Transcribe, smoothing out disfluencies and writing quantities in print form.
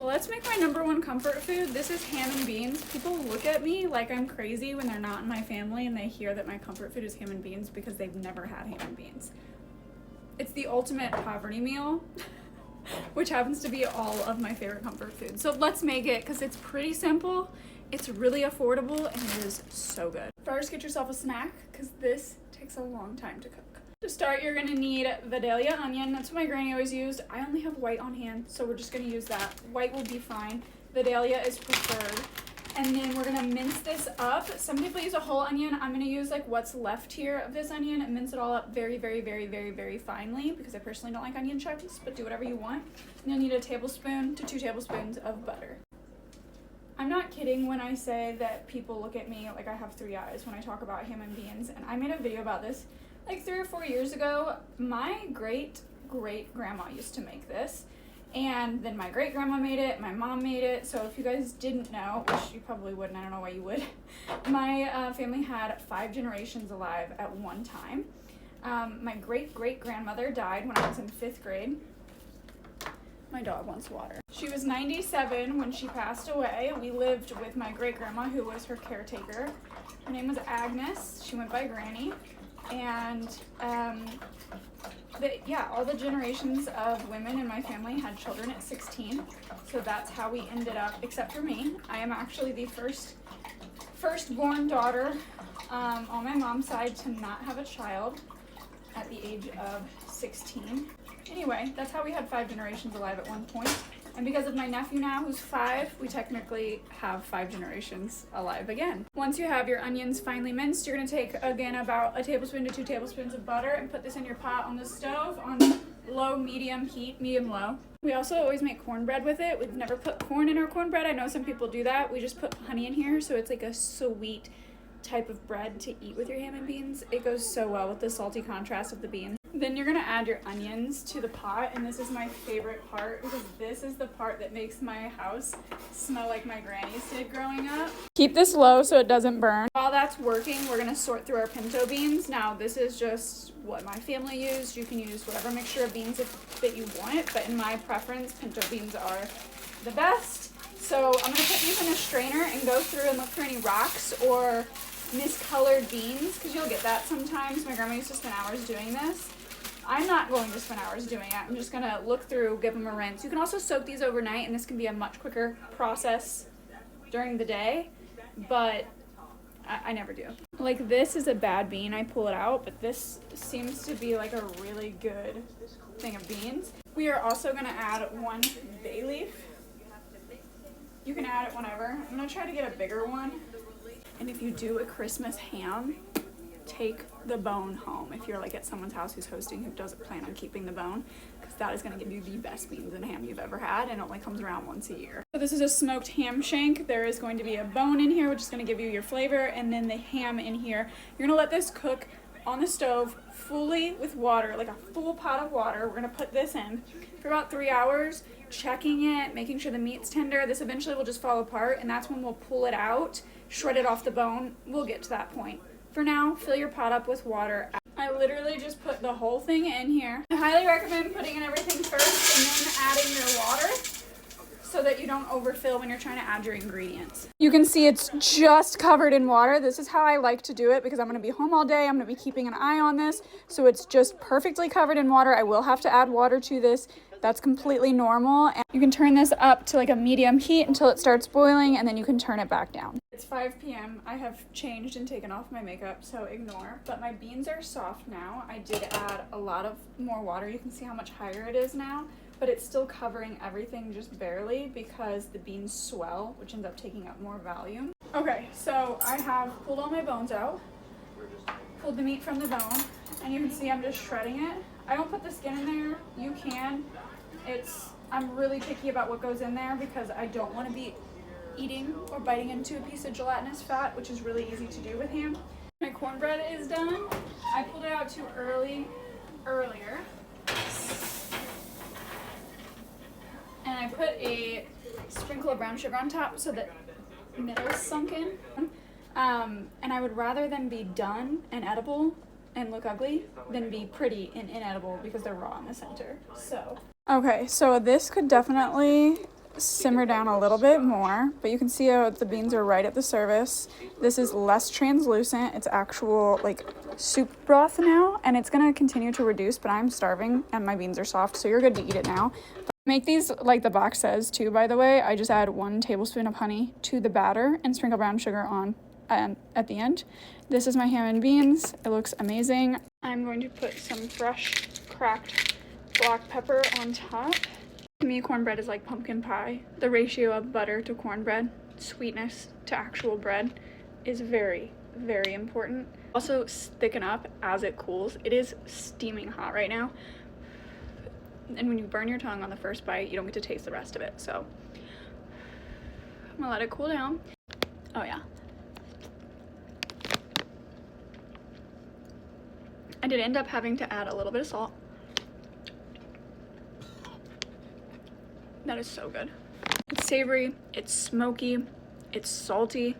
Let's make my number one comfort food. This is ham and beans. People look at me like I'm crazy when they're not in my family and they hear that my comfort food is ham and beans because they've never had ham and beans. It's the ultimate poverty meal, which happens to be all of my favorite comfort food. So let's make it because it's pretty simple, it's really affordable, and it is so good. First, get yourself a snack because this takes a long time to cook. To start, you're gonna need Vidalia onion. That's what my granny always used. I only have white on hand, so we're just gonna use that. White will be fine. Vidalia is preferred. And then we're gonna mince this up. Some people use a whole onion. I'm gonna use like what's left here of this onion and mince it all up very, very, very, very, very finely because I personally don't like onion chunks, but do whatever you want. And you'll need a tablespoon to 2 tablespoons of butter. I'm not kidding when I say that people look at me like I have 3 eyes when I talk about ham and beans. And I made a video about this like 3 or 4 years ago. My great grandma used to make this, and then my great grandma made it, my mom made it. So if you guys didn't know, which you probably wouldn't, I don't know why you would, my family had 5 generations alive at one time. My great grandmother died when I was in 5th grade. My dog wants water. She was 97 when she passed away. We lived with my great grandma, who was her caretaker. Her name was Agnes. She went by Granny. And all the generations of women in my family had children at 16. So that's how we ended up, except for me. I am actually the firstborn daughter on my mom's side to not have a child at the age of 16. Anyway, that's how we had 5 generations alive at one point. And because of my nephew now, who's 5, we technically have 5 generations alive again. Once you have your onions finely minced, you're gonna take, again, about a tablespoon to 2 tablespoons of butter and put this in your pot on the stove on low, medium heat, medium-low. We also always make cornbread with it. We've never put corn in our cornbread. I know some people do that. We just put honey in here, so it's like a sweet type of bread to eat with your ham and beans. It goes so well with the salty contrast of the beans. Then you're gonna add your onions to the pot, and this is my favorite part because this is the part that makes my house smell like my granny's did growing up. Keep this low so it doesn't burn. While that's working, we're gonna sort through our pinto beans. Now, this is just what my family used. You can use whatever mixture of beans that you want, but in my preference, pinto beans are the best. So I'm gonna put these in a strainer and go through and look for any rocks or miscolored beans, because you'll get that sometimes. My grandma used to spend hours doing this. I'm not going to spend hours doing it. I'm just gonna look through, give them a rinse. You can also soak these overnight, and this can be a much quicker process during the day, but I never do. Like, this is a bad bean, I pull it out, but this seems to be like a really good thing of beans. We are also gonna add 1 bay leaf. You can add it whenever. I'm gonna try to get a bigger one. And if you do a Christmas ham, take the bone home if you're like at someone's house who's hosting who doesn't plan on keeping the bone, because that is going to give you the best beans and ham you've ever had, and it only comes around once a year. So this is a smoked ham shank. There is going to be a bone in here, which is going to give you your flavor, and then the ham in here. You're going to let this cook on the stove fully with water, like a full pot of water. We're going to put this in for about 3 hours, checking it, making sure the meat's tender. This eventually will just fall apart, and that's when we'll pull it out, shred it off the bone. We'll get to that point. For now, fill your pot up with water. I literally just put the whole thing in here. I highly recommend putting in everything first and then adding your water so that you don't overfill when you're trying to add your ingredients. You can see it's just covered in water. This is how I like to do it because I'm gonna be home all day. I'm gonna be keeping an eye on this. So it's just perfectly covered in water. I will have to add water to this. That's completely normal. And you can turn this up to like a medium heat until it starts boiling, and then you can turn it back down. It's 5 p.m. I have changed and taken off my makeup, so ignore. But my beans are soft now. I did add a lot of more water. You can see how much higher it is now, but it's still covering everything just barely because the beans swell, which ends up taking up more volume. Okay, so I have pulled all my bones out, pulled the meat from the bone, and you can see I'm just shredding it. I don't put the skin in there. You can. I'm really picky about what goes in there because I don't want to be eating or biting into a piece of gelatinous fat, which is really easy to do with ham. My cornbread is done. I pulled it out too earlier. And I put a sprinkle of brown sugar on top so that the middle's sunk in. And I would rather them be done and edible and look ugly than be pretty and inedible because they're raw in the center. So, okay, so this could definitely simmer down a little bit more, but you can see how the beans are right at the surface. This is less translucent. It's actual like soup broth now, and it's gonna continue to reduce, but I'm starving and my beans are soft, so you're good to eat it now. Make these like the box says too, by the way. I just add 1 tablespoon of honey to the batter and sprinkle brown sugar on at the end. This is my ham and beans. It looks amazing. I'm going to put some fresh cracked black pepper on top. To me, cornbread is like pumpkin pie. The ratio of butter to cornbread, sweetness to actual bread, is very, very important. Also thicken up as it cools. It is steaming hot right now. And when you burn your tongue on the first bite, you don't get to taste the rest of it. So I'm gonna let it cool down. Oh yeah. I did end up having to add a little bit of salt. That is so good. It's savory, it's smoky, it's salty.